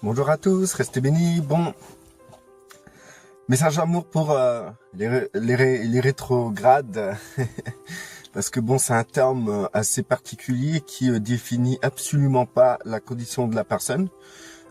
Bonjour à tous, restez bénis. Bon, message d'amour pour les rétrogrades. Parce que bon, c'est un terme assez particulier qui définit absolument pas la condition de la personne.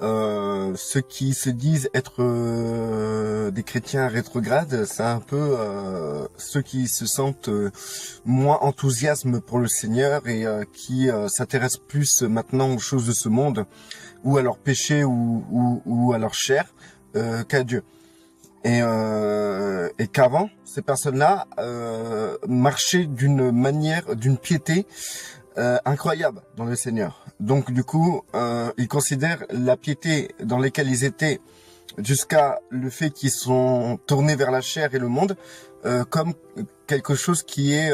Ceux qui se disent être des chrétiens rétrogrades, c'est un peu ceux qui se sentent moins enthousiasme pour le Seigneur et qui s'intéressent plus maintenant aux choses de ce monde, ou à leur péché ou à leur chair, qu'à Dieu. Et qu'avant, ces personnes-là marchaient d'une manière, d'une piété incroyable dans le Seigneur. Donc du coup, ils considèrent la piété dans laquelle ils étaient jusqu'à le fait qu'ils sont tournés vers la chair et le monde comme quelque chose qui est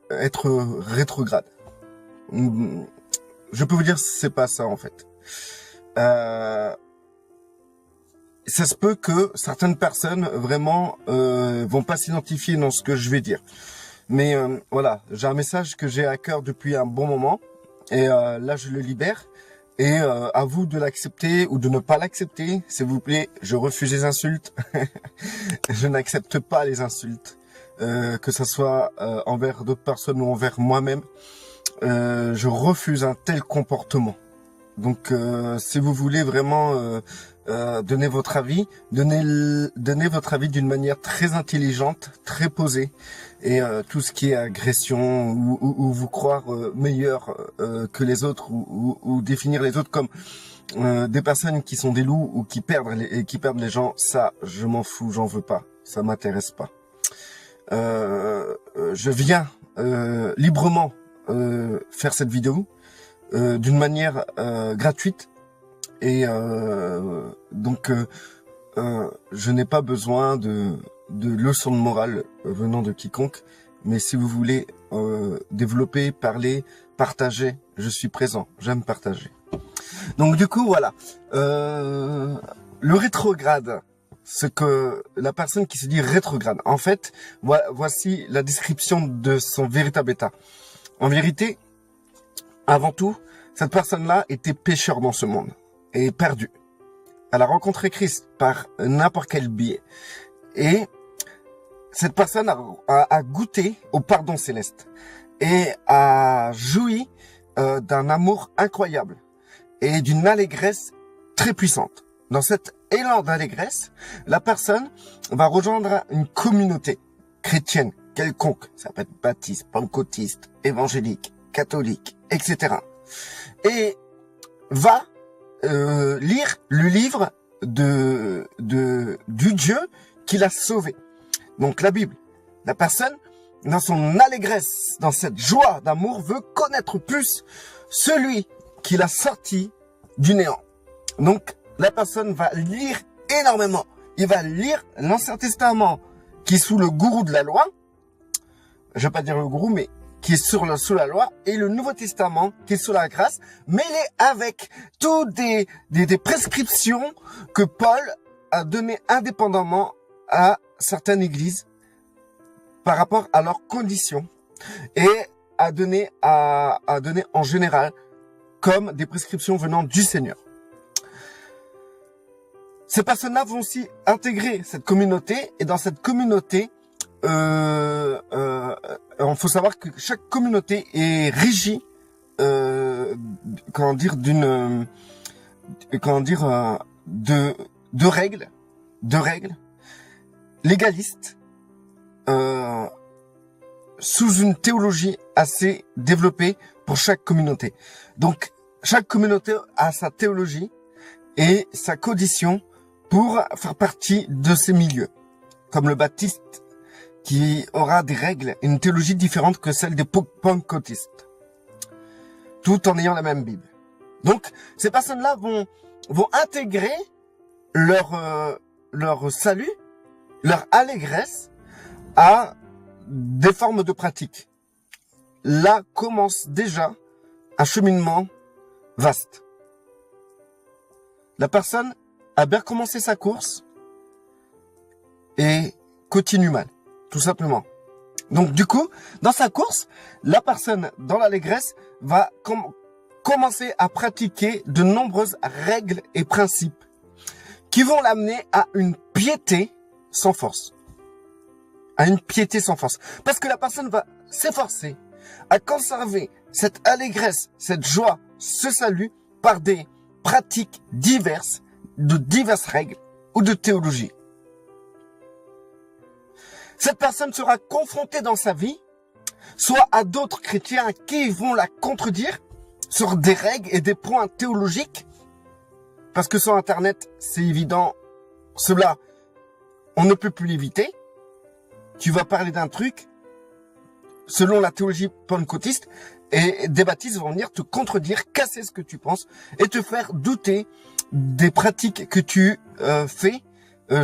être rétrograde. Je peux vous dire, c'est pas ça en fait. Ça se peut que certaines personnes vraiment vont pas s'identifier dans ce que je vais dire. Mais voilà, j'ai un message que j'ai à cœur depuis un bon moment. Et là, je le libère. Et à vous de l'accepter ou de ne pas l'accepter. S'il vous plaît, je refuse les insultes. Je n'accepte pas les insultes. Que ce soit envers d'autres personnes ou envers moi-même. Je refuse un tel comportement. Donc, si vous voulez vraiment donner votre avis, donnez votre avis d'une manière très intelligente, très posée. Et tout ce qui est agression ou vous croire meilleur que les autres ou définir les autres comme des personnes qui sont des loups ou qui perdent les gens, ça, je m'en fous, j'en veux pas, ça m'intéresse pas. Je viens librement faire cette vidéo d'une manière gratuite et donc je n'ai pas besoin de leçons de morale venant de quiconque, mais si vous voulez développer, parler, partager, je suis présent, j'aime partager. Donc du coup voilà, le rétrograde, ce que la personne qui se dit rétrograde, en fait, voici la description de son véritable état. En vérité, avant tout, cette personne-là était pécheur dans ce monde et perdue. Elle a rencontré Christ par n'importe quel biais. Et cette personne a goûté au pardon céleste et a joui d'un amour incroyable et d'une allégresse très puissante. Dans cet élan d'allégresse, la personne va rejoindre une communauté chrétienne quelconque. Ça peut être baptiste, pentecôtiste, évangélique, catholique, etc. Et va lire le livre du Dieu qui l'a sauvé. Donc la Bible. La personne, dans son allégresse, dans cette joie d'amour, veut connaître plus celui qui l'a sorti du néant. Donc la personne va lire énormément. Il va lire l'Ancien Testament qui est sous le gourou de la loi. Je vais pas dire le gourou, mais qui est sous la loi, et le Nouveau Testament qui est sous la grâce, mêlé avec toutes des prescriptions que Paul a données indépendamment à certaines églises par rapport à leurs conditions et à donner en général comme des prescriptions venant du Seigneur. Ces personnes-là vont aussi intégrer cette communauté, et dans cette communauté, il faut savoir que chaque communauté est régie, de règles légalistes, sous une théologie assez développée pour chaque communauté. Donc, chaque communauté a sa théologie et sa condition pour faire partie de ces milieux. Comme le baptiste, qui aura des règles et une théologie différente que celle des pentecôtistes, tout en ayant la même Bible. Donc, ces personnes-là vont intégrer leur salut, leur allégresse à des formes de pratique. Là commence déjà un cheminement vaste. La personne a bien commencé sa course et continue mal. Tout simplement. Donc du coup, dans sa course, la personne dans l'allégresse va commencer à pratiquer de nombreuses règles et principes qui vont l'amener à une piété sans force. À une piété sans force. Parce que la personne va s'efforcer à conserver cette allégresse, cette joie, ce salut par des pratiques diverses, de diverses règles ou de théologie. Cette personne sera confrontée dans sa vie soit à d'autres chrétiens qui vont la contredire sur des règles et des points théologiques, parce que sur Internet, c'est évident, cela, on ne peut plus l'éviter. Tu vas parler d'un truc, selon la théologie pentecôtiste, et des baptistes vont venir te contredire, casser ce que tu penses, et te faire douter des pratiques que tu fais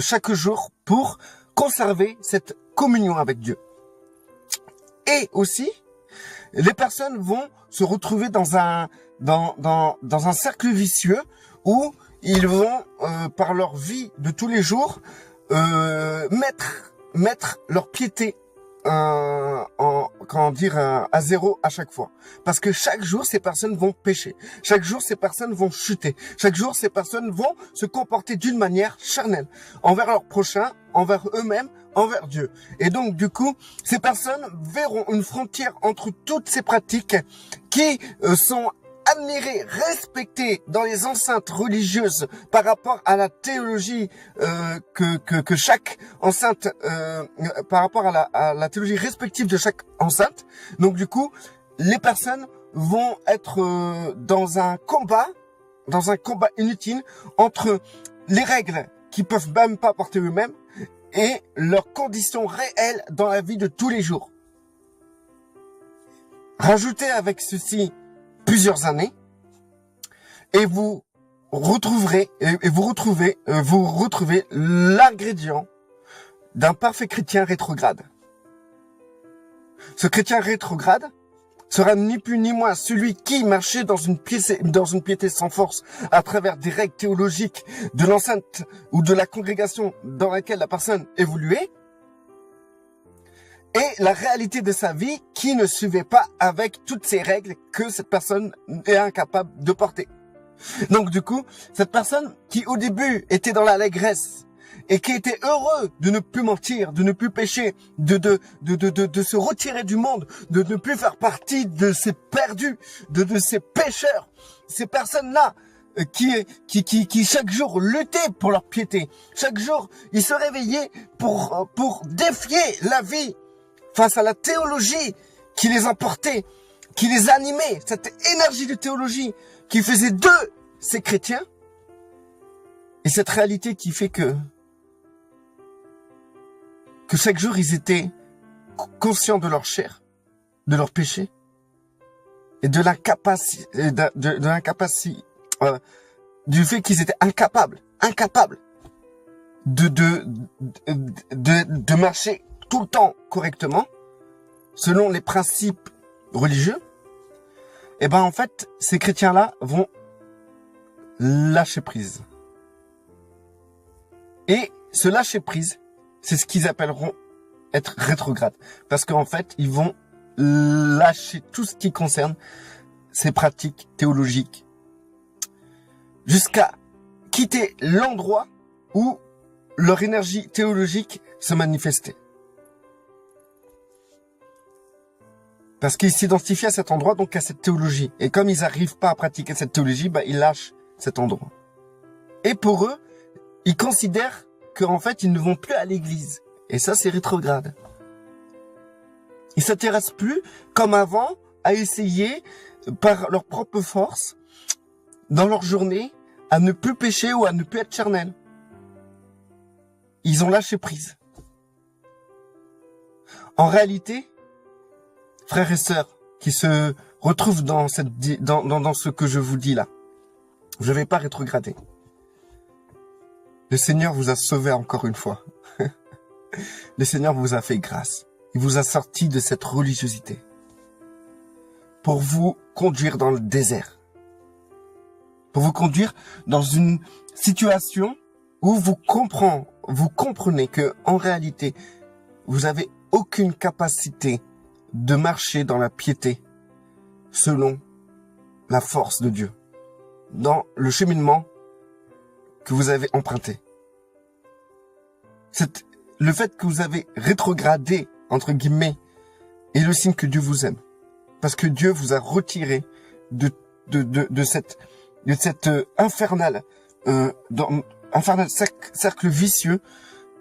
chaque jour pour conserver cette communion avec Dieu. Et aussi, les personnes vont se retrouver dans un cercle vicieux où ils vont, par leur vie de tous les jours, mettre leur piété à zéro à chaque fois. Parce que chaque jour, ces personnes vont pécher. Chaque jour, ces personnes vont chuter. Chaque jour, ces personnes vont se comporter d'une manière charnelle envers leur prochain, envers eux-mêmes, envers Dieu. Et donc, du coup, ces personnes verront une frontière entre toutes ces pratiques qui sont admirées, respectées dans les enceintes religieuses par rapport à la théologie que chaque enceinte, par rapport à la théologie respective de chaque enceinte. Donc, du coup, les personnes vont être dans un combat inutile entre les règles qu'ils peuvent même pas porter eux-mêmes et leurs conditions réelles dans la vie de tous les jours. Rajoutez avec ceci plusieurs années et vous retrouvez l'ingrédient d'un parfait chrétien rétrograde. Ce chrétien rétrograde sera ni plus ni moins celui qui marchait dans une piété sans force à travers des règles théologiques de l'enceinte ou de la congrégation dans laquelle la personne évoluait, et la réalité de sa vie qui ne suivait pas avec toutes ces règles que cette personne est incapable de porter. Donc du coup, cette personne qui au début était dans l'allégresse et qui était heureux de ne plus mentir, de ne plus pécher, de se retirer du monde, de ne plus faire partie de ces perdus, de ces pécheurs, ces personnes-là qui chaque jour luttaient pour leur piété. Chaque jour, ils se réveillaient pour défier la vie face à la théologie qui les emportait, qui les animait, cette énergie de théologie qui faisait d'eux ces chrétiens, et cette réalité qui fait que chaque jour ils étaient conscients de leur chair, de leur péché, et de l'incapacité, du fait qu'ils étaient incapables de marcher tout le temps correctement, selon les principes religieux. Et ben en fait, ces chrétiens-là vont lâcher prise. Et ce lâcher prise, c'est ce qu'ils appelleront être rétrograde. Parce qu'en fait, ils vont lâcher tout ce qui concerne ces pratiques théologiques jusqu'à quitter l'endroit où leur énergie théologique se manifestait. Parce qu'ils s'identifient à cet endroit, donc à cette théologie. Et comme ils n'arrivent pas à pratiquer cette théologie, ils lâchent cet endroit. Et pour eux, ils considèrent qu'en fait, ils ne vont plus à l'église. Et ça, c'est rétrograde. Ils s'intéressent plus, comme avant, à essayer, par leur propre force, dans leur journée, à ne plus pécher ou à ne plus être charnel. Ils ont lâché prise. En réalité, frères et sœurs qui se retrouvent dans ce que je vous dis là, je ne vais pas rétrograder. Le Seigneur vous a sauvé encore une fois. Le Seigneur vous a fait grâce. Il vous a sorti de cette religiosité pour vous conduire dans le désert. Pour vous conduire dans une situation où vous comprenez que, en réalité, vous avez aucune capacité de marcher dans la piété selon la force de Dieu dans le cheminement que vous avez emprunté. Le fait que vous avez rétrogradé, entre guillemets, est le signe que Dieu vous aime. Parce que Dieu vous a retiré de cette infernal cercle vicieux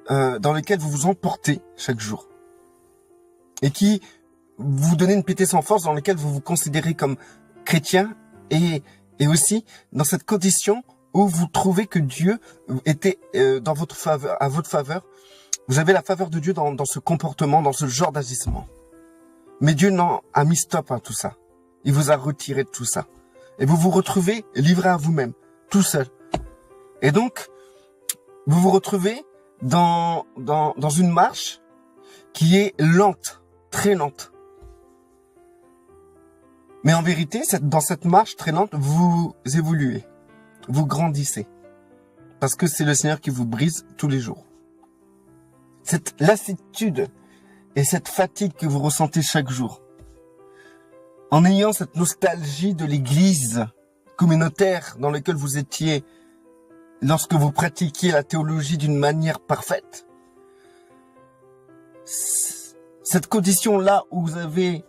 dans lequel vous vous emportez chaque jour. Et qui vous donnez une piété sans force dans lequel vous vous considérez comme chrétien et aussi dans cette condition où vous trouvez que Dieu était dans votre faveur, à votre faveur. Vous avez la faveur de Dieu dans ce comportement, dans ce genre d'agissement. Mais Dieu a mis stop à tout ça. Il vous a retiré de tout ça. Et vous vous retrouvez livré à vous-même, tout seul. Et donc, vous vous retrouvez dans une marche qui est lente, très lente. Mais en vérité, dans cette marche très lente, vous évoluez, vous grandissez. Parce que c'est le Seigneur qui vous brise tous les jours. Cette lassitude et cette fatigue que vous ressentez chaque jour, en ayant cette nostalgie de l'église communautaire dans laquelle vous étiez lorsque vous pratiquiez la théologie d'une manière parfaite, cette condition-là où vous avez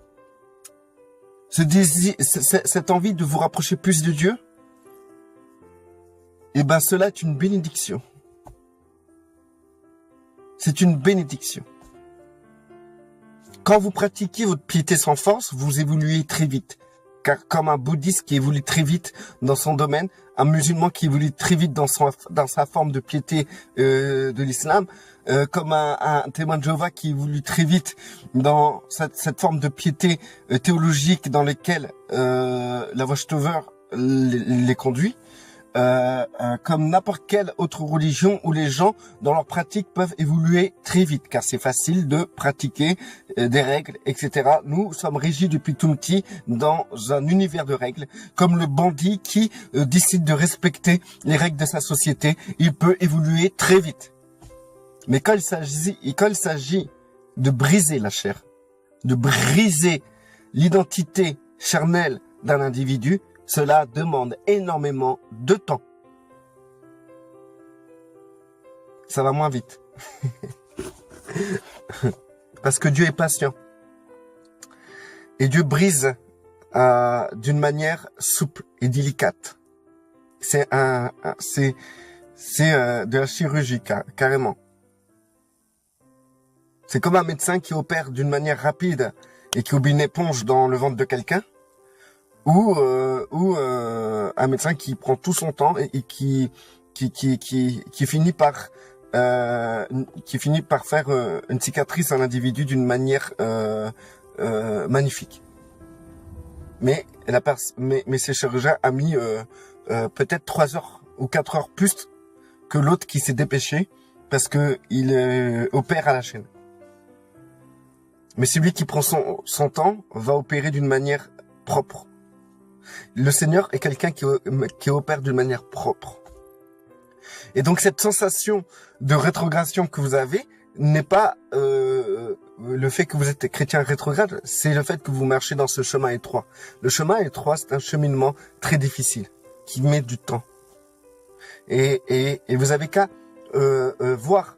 ce désir, cette envie de vous rapprocher plus de Dieu, eh ben cela est une bénédiction. C'est une bénédiction. Quand vous pratiquez votre piété sans force, vous évoluez très vite. Car comme un bouddhiste qui évolue très vite dans son domaine, un musulman qui évolue très vite dans sa forme de piété de l'islam, comme un témoin de Jéhovah qui évolue très vite dans cette forme de piété théologique dans laquelle la Watchtower les conduit, comme n'importe quelle autre religion où les gens dans leur pratique peuvent évoluer très vite car c'est facile de pratiquer des règles, etc. Nous sommes régis depuis tout petit dans un univers de règles. Comme le bandit qui décide de respecter les règles de sa société, il peut évoluer très vite. Mais quand il s'agit de briser la chair, de briser l'identité charnelle d'un individu, cela demande énormément de temps. Ça va moins vite. Parce que Dieu est patient. Et Dieu brise d'une manière souple et délicate. C'est de la chirurgie, carrément. C'est comme un médecin qui opère d'une manière rapide et qui oublie une éponge dans le ventre de quelqu'un. Ou un médecin qui prend tout son temps et qui finit par faire une cicatrice à l'individu d'une manière magnifique. Mais ce chirurgien a mis peut-être 3 heures ou 4 heures plus que l'autre qui s'est dépêché parce que il opère à la chaîne. Mais celui qui prend son temps va opérer d'une manière propre. Le Seigneur est quelqu'un qui opère d'une manière propre. Et donc cette sensation de rétrogradation que vous avez n'est pas le fait que vous êtes chrétien rétrograde, c'est le fait que vous marchez dans ce chemin étroit. Le chemin étroit, c'est un cheminement très difficile, qui met du temps. Et vous avez qu'à voir,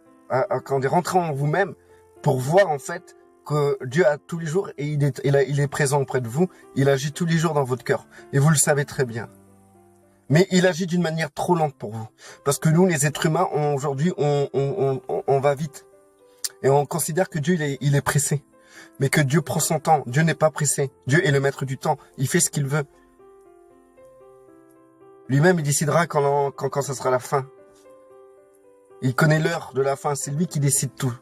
quand on est rentré en vous-même, pour voir en fait que Dieu a tous les jours et il est présent auprès de vous, il agit tous les jours dans votre cœur et vous le savez très bien. Mais il agit d'une manière trop lente pour vous parce que nous les êtres humains aujourd'hui on va vite et on considère que Dieu il est pressé, mais que Dieu prend son temps. Dieu n'est pas pressé. Dieu est le maître du temps. Il fait ce qu'il veut. Lui-même il décidera quand ça sera la fin. Il connaît l'heure de la fin. C'est lui qui décide tout.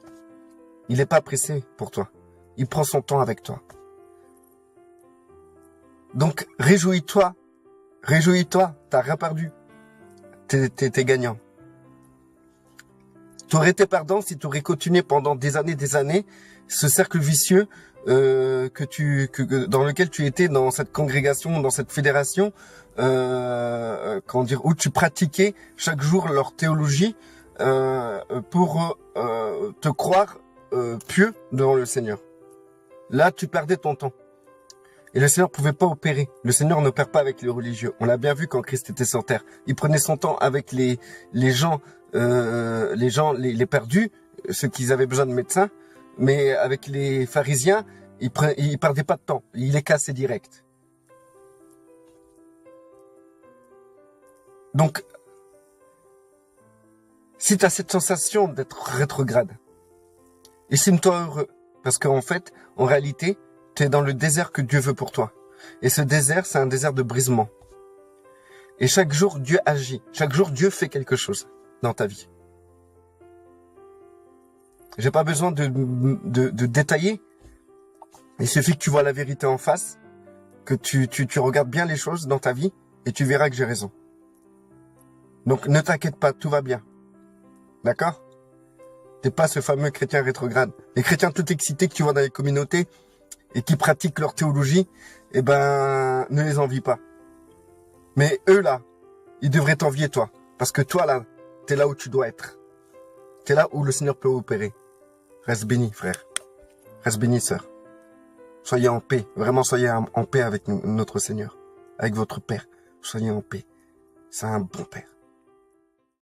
Il n'est pas pressé pour toi. Il prend son temps avec toi. Donc, réjouis-toi. Réjouis-toi. T'as rien perdu. T'es gagnant. T'aurais été perdant si tu aurais continué pendant des années, ce cercle vicieux dans lequel tu étais dans cette congrégation, dans cette fédération, où tu pratiquais chaque jour leur théologie pour te croire pieux devant le Seigneur. Là, tu perdais ton temps. Et le Seigneur pouvait pas opérer. Le Seigneur n'opère pas avec les religieux. On l'a bien vu quand Christ était sur terre. Il prenait son temps avec les gens, les perdus, ceux qui avaient besoin de médecins. Mais avec les pharisiens, il perdait pas de temps. Il les cassait direct. Donc, si tu as cette sensation d'être rétrograde, estime-toi heureux. Parce qu'en fait, en réalité, tu es dans le désert que Dieu veut pour toi. Et ce désert, c'est un désert de brisement. Et chaque jour, Dieu agit. Chaque jour, Dieu fait quelque chose dans ta vie. J'ai pas besoin de détailler. Il suffit que tu vois la vérité en face, que tu regardes bien les choses dans ta vie, et tu verras que j'ai raison. Donc, ne t'inquiète pas, tout va bien. D'accord? T'es pas ce fameux chrétien rétrograde. Les chrétiens tout excités que tu vois dans les communautés et qui pratiquent leur théologie, eh ben, ne les envie pas. Mais eux là, ils devraient t'envier toi. Parce que toi là, t'es là où tu dois être. T'es là où le Seigneur peut opérer. Reste béni, frère. Reste béni, sœur. Soyez en paix. Vraiment, soyez en paix avec notre Seigneur. Avec votre Père. Soyez en paix. C'est un bon Père.